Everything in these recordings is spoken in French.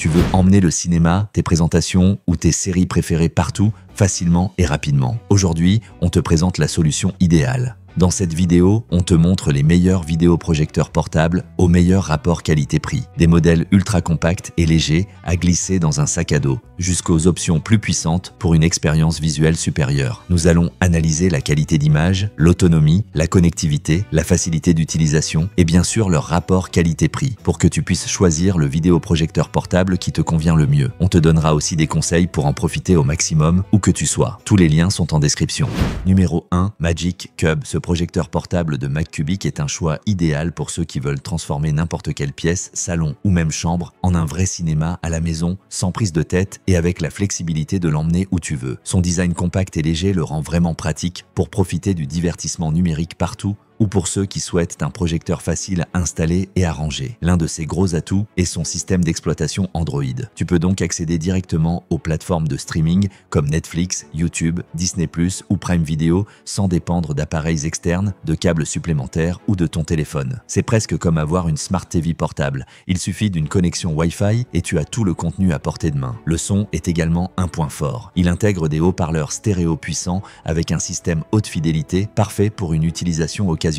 veux emmener le cinéma, tes présentations ou tes séries préférées partout, facilement et rapidement. Aujourd'hui, on te présente la solution idéale. Dans cette vidéo, on te montre les meilleurs vidéoprojecteurs portables au meilleur rapport qualité-prix. Des modèles ultra compacts et légers à glisser dans un sac à dos, jusqu'aux options plus puissantes pour une expérience visuelle supérieure. Nous allons analyser la qualité d'image, l'autonomie, la connectivité, la facilité d'utilisation et bien sûr leur rapport qualité-prix pour que tu puisses choisir le vidéoprojecteur portable qui te convient le mieux. On te donnera aussi des conseils pour en profiter au maximum où que tu sois. Tous les liens sont en description. Numéro 1, Magic Cube. Ce projecteur portable de MacCubic est un choix idéal pour ceux qui veulent transformer n'importe quelle pièce, salon ou même chambre en un vrai cinéma à la maison, sans prise de tête et avec la flexibilité de l'emmener où tu veux. Son design compact et léger le rend vraiment pratique pour profiter du divertissement numérique partout ou pour ceux qui souhaitent un projecteur facile à installer et à ranger. L'un de ses gros atouts est son système d'exploitation Android. Tu peux donc accéder directement aux plateformes de streaming comme Netflix, YouTube, Disney+, ou Prime Video sans dépendre d'appareils externes, de câbles supplémentaires ou de ton téléphone. C'est presque comme avoir une Smart TV portable. Il suffit d'une connexion Wi-Fi et tu as tout le contenu à portée de main. Le son est également un point fort. Il intègre des haut-parleurs stéréo puissants avec un système haute fidélité parfait pour une utilisation occasionnelle.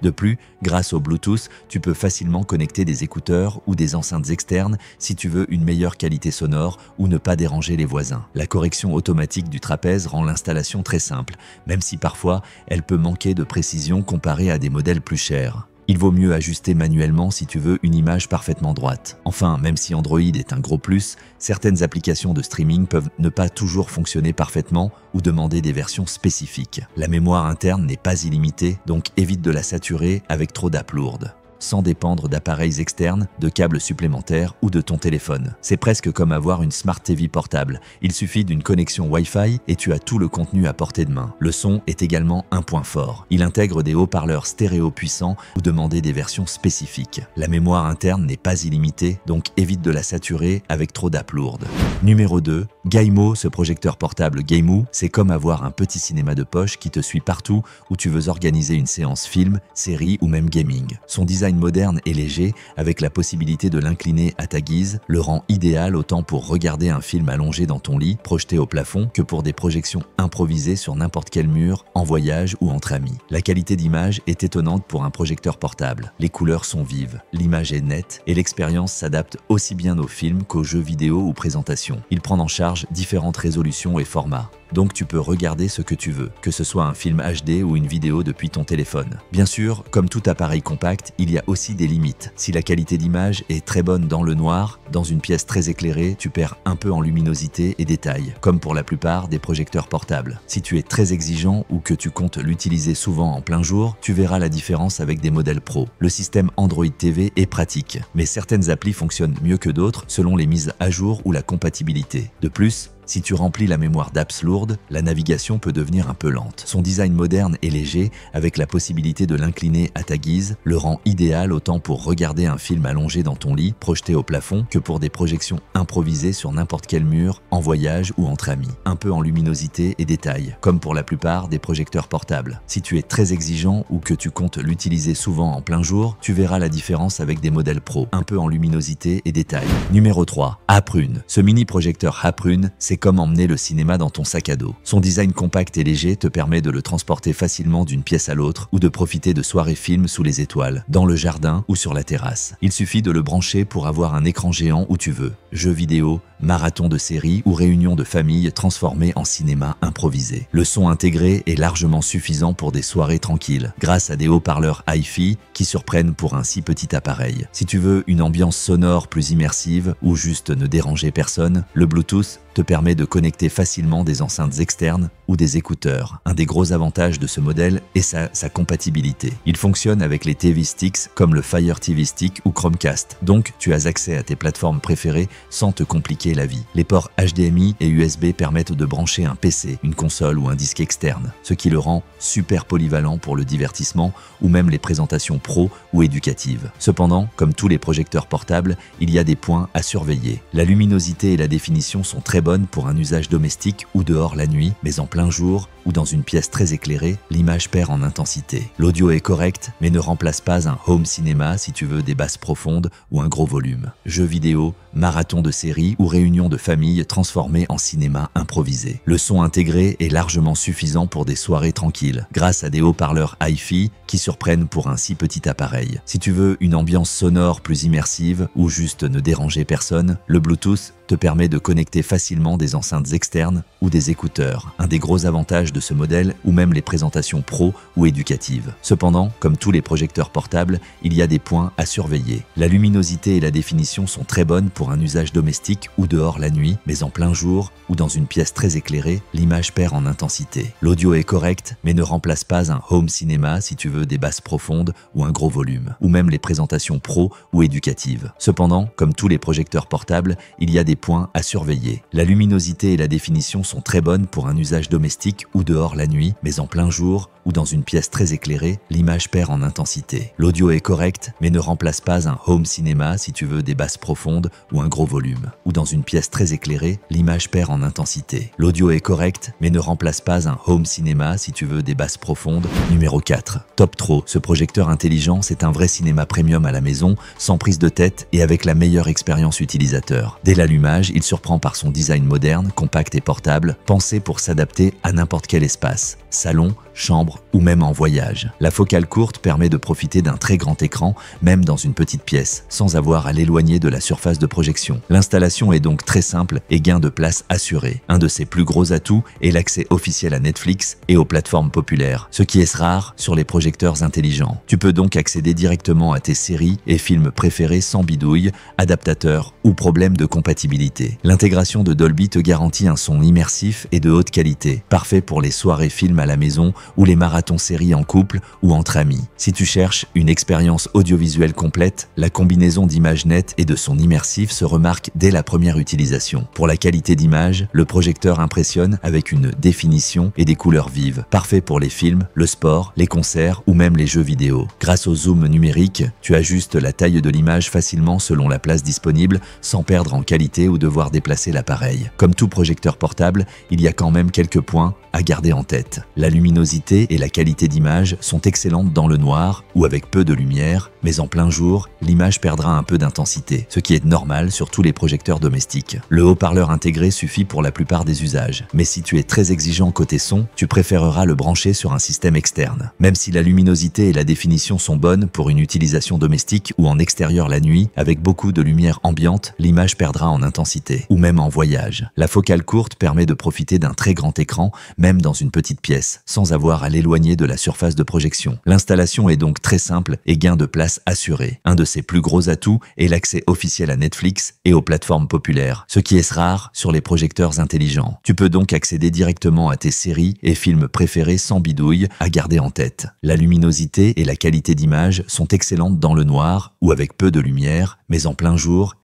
De plus, grâce au Bluetooth, tu peux facilement connecter des écouteurs ou des enceintes externes si tu veux une meilleure qualité sonore ou ne pas déranger les voisins. La correction automatique du trapèze rend l'installation très simple, même si parfois elle peut manquer de précision comparée à des modèles plus chers. Il vaut mieux ajuster manuellement si tu veux une image parfaitement droite. Enfin, même si Android est un gros plus, certaines applications de streaming peuvent ne pas toujours fonctionner parfaitement ou demander des versions spécifiques. La mémoire interne n'est pas illimitée, donc évite de la saturer avec trop d'apps lourdes, sans dépendre d'appareils externes, de câbles supplémentaires ou de ton téléphone. C'est presque comme avoir une Smart TV portable. Il suffit d'une connexion Wi-Fi et tu as tout le contenu à portée de main. Le son est également un point fort. Il intègre des haut-parleurs stéréo puissants ou demander des versions spécifiques. La mémoire interne n'est pas illimitée, donc évite de la saturer avec trop d'apps lourdes. Numéro 2, Gaimo. Ce projecteur portable Gaimo, c'est comme avoir un petit cinéma de poche qui te suit partout où tu veux organiser une séance film, série ou même gaming. Son design moderne et léger, avec la possibilité de l'incliner à ta guise, le rend idéal autant pour regarder un film allongé dans ton lit, projeté au plafond, que pour des projections improvisées sur n'importe quel mur, en voyage ou entre amis. La qualité d'image est étonnante pour un projecteur portable. Les couleurs sont vives, l'image est nette et l'expérience s'adapte aussi bien aux films qu'aux jeux vidéo ou présentations. Il prend en charge différentes résolutions et formats. Donc tu peux regarder ce que tu veux, que ce soit un film HD ou une vidéo depuis ton téléphone. Bien sûr, comme tout appareil compact, il y a aussi des limites. Si la qualité d'image est très bonne dans le noir, dans une pièce très éclairée, tu perds un peu en luminosité et détails, comme pour la plupart des projecteurs portables. Si tu es très exigeant ou que tu comptes l'utiliser souvent en plein jour, tu verras la différence avec des modèles pro. Le système Android TV est pratique, mais certaines applis fonctionnent mieux que d'autres selon les mises à jour ou la compatibilité. De plus, si tu remplis la mémoire d'apps lourdes, la navigation peut devenir un peu lente. Son design moderne et léger, avec la possibilité de l'incliner à ta guise, le rend idéal autant pour regarder un film allongé dans ton lit, projeté au plafond, que pour des projections improvisées sur n'importe quel mur, en voyage ou entre amis. Un peu en luminosité et détails, comme pour la plupart des projecteurs portables. Si tu es très exigeant ou que tu comptes l'utiliser souvent en plein jour, tu verras la différence avec des modèles pro. Un peu en luminosité et détails. Numéro 3, Aprune. Ce mini projecteur Aprune, c'est comme emmener le cinéma dans ton sac à dos. Son design compact et léger te permet de le transporter facilement d'une pièce à l'autre ou de profiter de soirées films sous les étoiles, dans le jardin ou sur la terrasse. Il suffit de le brancher pour avoir un écran géant où tu veux. Jeux vidéo, marathon de séries ou réunions de famille transformées en cinéma improvisé. Le son intégré est largement suffisant pour des soirées tranquilles, grâce à des haut-parleurs hi-fi qui surprennent pour un si petit appareil. Si tu veux une ambiance sonore plus immersive ou juste ne déranger personne, le Bluetooth te permet de connecter facilement des enceintes externes ou des écouteurs. Un des gros avantages de ce modèle est sa compatibilité. Il fonctionne avec les TV Sticks comme le Fire TV Stick ou Chromecast, donc tu as accès à tes plateformes préférées sans te compliquer la vie. Les ports HDMI et USB permettent de brancher un PC, une console ou un disque externe, ce qui le rend super polyvalent pour le divertissement ou même les présentations pro ou éducatives. Cependant, comme tous les projecteurs portables, il y a des points à surveiller. La luminosité et la définition sont très bonnes pour un usage domestique ou dehors la nuit, mais en plein jour ou dans une pièce très éclairée, l'image perd en intensité. L'audio est correct, mais ne remplace pas un home cinéma si tu veux des basses profondes ou un gros volume. Jeux vidéo, marathons de séries ou réunions de famille transformées en cinéma improvisé. Le son intégré est largement suffisant pour des soirées tranquilles, grâce à des haut-parleurs hi-fi qui surprennent pour un si petit appareil. Si tu veux une ambiance sonore plus immersive ou juste ne déranger personne, le Bluetooth te permet de connecter facilement des enceintes externes ou des écouteurs, un des gros avantages de ce modèle ou même les présentations pro ou éducatives. Cependant, comme tous les projecteurs portables, il y a des points à surveiller. La luminosité et la définition sont très bonnes pour un usage domestique ou dehors la nuit, mais en plein jour ou dans une pièce très éclairée, l'image perd en intensité. L'audio est correct, mais ne remplace pas un home cinéma si tu veux des basses profondes ou un gros volume, ou même les présentations pro ou éducatives. Cependant, comme tous les projecteurs portables, il y a des points à surveiller. La luminosité et la définition sont très bonnes pour un usage domestique ou dehors la nuit, mais en plein jour ou dans une pièce très éclairée, l'image perd en intensité. L'audio est correct, mais ne remplace pas un home cinéma si tu veux des basses profondes ou un gros volume, ou dans une pièce très éclairée, l'image perd en intensité. L'audio est correct, mais ne remplace pas un home cinéma si tu veux des basses profondes. Numéro 4. Toptro. Ce projecteur intelligent, c'est un vrai cinéma premium à la maison, sans prise de tête et avec la meilleure expérience utilisateur. Dès l'allumage, il surprend par son design moderne, compact et portable, pensé pour s'adapter à n'importe quel espace. Salon, chambre ou même en voyage. La focale courte permet de profiter d'un très grand écran, même dans une petite pièce, sans avoir à l'éloigner de la surface de projection. L'installation est donc très simple et gain de place assuré. Un de ses plus gros atouts est l'accès officiel à Netflix et aux plateformes populaires, ce qui est rare sur les projecteurs intelligents. Tu peux donc accéder directement à tes séries et films préférés sans bidouille, adaptateur ou problème de compatibilité. L'intégration de Dolby te garantit un son immersif et de haute qualité, parfait pour les soirées films à la maison ou les marathons séries en couple ou entre amis. Si tu cherches une expérience audiovisuelle complète, la combinaison d'images nettes et de son immersif se remarque dès la première utilisation. Pour la qualité d'image, le projecteur impressionne avec une définition et des couleurs vives, parfait pour les films, le sport, les concerts ou même les jeux vidéo. Grâce au zoom numérique, tu ajustes la taille de l'image facilement selon la place disponible, sans perdre en qualité ou devoir déplacer l'appareil. Comme tout projecteur portable, il y a quand même quelques points à garder en tête. La luminosité et la qualité d'image sont excellentes dans le noir ou avec peu de lumière, mais en plein jour, l'image perdra un peu d'intensité, ce qui est normal sur tous les projecteurs domestiques. Le haut-parleur intégré suffit pour la plupart des usages, mais si tu es très exigeant côté son, tu préféreras le brancher sur un système externe. Même si la luminosité et la définition sont bonnes pour une utilisation domestique ou en extérieur la nuit, avec beaucoup de lumière ambiante, l'image perdra en intensité, ou même en voyage. La focale courte permet de profiter d'un très grand écran, même dans une petite pièce, sans avoir à l'éloigner de la surface de projection. L'installation est donc très simple et gain de place assuré. Un de ses plus gros atouts est l'accès officiel à Netflix et aux plateformes populaires, ce qui est rare sur les projecteurs intelligents. Tu peux donc accéder directement à tes séries et films préférés sans bidouille, à garder en tête. La luminosité et la qualité d'image sont excellentes dans le noir ou avec peu de lumière, mais en plein jour,